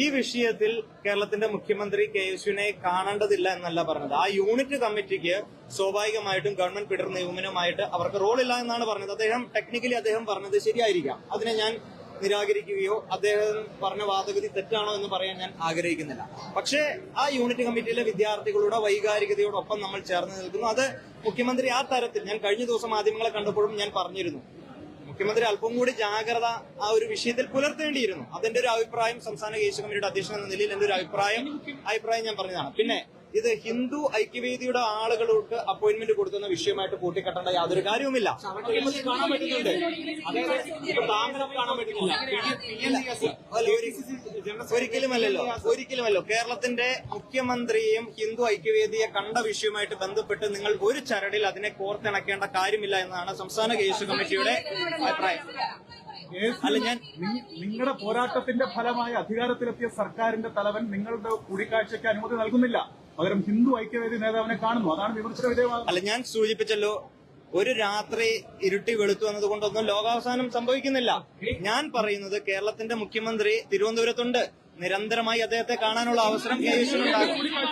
ഈ വിഷയത്തിൽ കേരളത്തിന്റെ മുഖ്യമന്ത്രി കെ.എസ്.യുവിനെ കാണേണ്ടതില്ല എന്നല്ല പറഞ്ഞത്. ആ യൂണിറ്റ് കമ്മിറ്റിക്ക് സ്വാഭാവികമായിട്ടും ഗവൺമെന്റ് ഫിഡർ നിയമനവുമായിട്ട് അവർക്ക് റോളില്ല എന്നാണ് പറഞ്ഞത്. ടെക്നിക്കലി അദ്ദേഹം പറഞ്ഞത് ശരിയായിരിക്കാം. അതിനെ ഞാൻ നിരാകരിക്കുകയോ അദ്ദേഹം പറഞ്ഞ വാദഗതി തെറ്റാണോ എന്ന് പറയാൻ ഞാൻ ആഗ്രഹിക്കുന്നില്ല. പക്ഷേ ആ യൂണിറ്റ് കമ്മിറ്റിയിലെ വിദ്യാർത്ഥികളുടെ വൈകാരികതയോടൊപ്പം നമ്മൾ ചേർന്ന് നിൽക്കുന്നു. അത് മുഖ്യമന്ത്രി ആ തരത്തിൽ, ഞാൻ കഴിഞ്ഞ ദിവസം മാധ്യമങ്ങളെ കണ്ടപ്പോഴും ഞാൻ പറഞ്ഞിരുന്നു, മുഖ്യമന്ത്രി അല്പം കൂടി ജാഗ്രത ആ ഒരു വിഷയത്തിൽ പുലർത്തേണ്ടിയിരുന്നു. അതിന്റെ ഒരു അഭിപ്രായം സംസ്ഥാന കേസ് കമ്മിറ്റിയുടെ അധ്യക്ഷൻ എന്ന നിലയിൽ എന്റെ ഒരു അഭിപ്രായം ഞാൻ പറഞ്ഞതാണ്. പിന്നെ ഇത് ഹിന്ദു ഐക്യവേദിയുടെ ആളുകൾക്ക് അപ്പോയിന്റ്മെന്റ് കൊടുക്കുന്ന വിഷയമായിട്ട് കൂട്ടിക്കെട്ടേണ്ട യാതൊരു കാര്യവുമില്ല. കാണാൻ പറ്റുന്നുണ്ട്, താങ്കളെ കാണാൻ പറ്റുന്നില്ല. ഒരിക്കലുമല്ലോ. കേരളത്തിന്റെ മുഖ്യമന്ത്രിയെയും ഹിന്ദു ഐക്യവേദിയെ കണ്ട വിഷയവുമായിട്ട് ബന്ധപ്പെട്ട് നിങ്ങൾ ഒരു ചരടിൽ അതിനെ കോർത്തിണക്കേണ്ട കാര്യമില്ല എന്നാണ് സംസ്ഥാന കേസ് കമ്മിറ്റിയുടെ അഭിപ്രായം. അല്ല, നിങ്ങളുടെ പോരാട്ടത്തിന്റെ ഫലമായി അധികാരത്തിലെത്തിയ സർക്കാരിന്റെ തലവൻ നിങ്ങളുടെ കൂടിക്കാഴ്ചയ്ക്ക് അനുമതി നൽകുന്നില്ല, പകരം ഹിന്ദു ഐക്യവേദി നേതാവിനെ കാണുന്നു. അതാണ് വിമർശന വിധേയമാകുന്നത്. അല്ല, ഞാൻ സൂചിപ്പിച്ചല്ലോ, ഒരു രാത്രി ഇരുട്ടി വെളുത്തു എന്നതുകൊണ്ടൊന്നും ലോകാവസാനം സംഭവിക്കുന്നില്ല. ഞാൻ പറയുന്നത് കേരളത്തിന്റെ മുഖ്യമന്ത്രി തിരുവനന്തപുരത്തുണ്ട്. നിരന്തരമായി അദ്ദേഹത്തെ കാണാനുള്ള അവസരം കെ.എസ്.യുവിനുണ്ടാകും.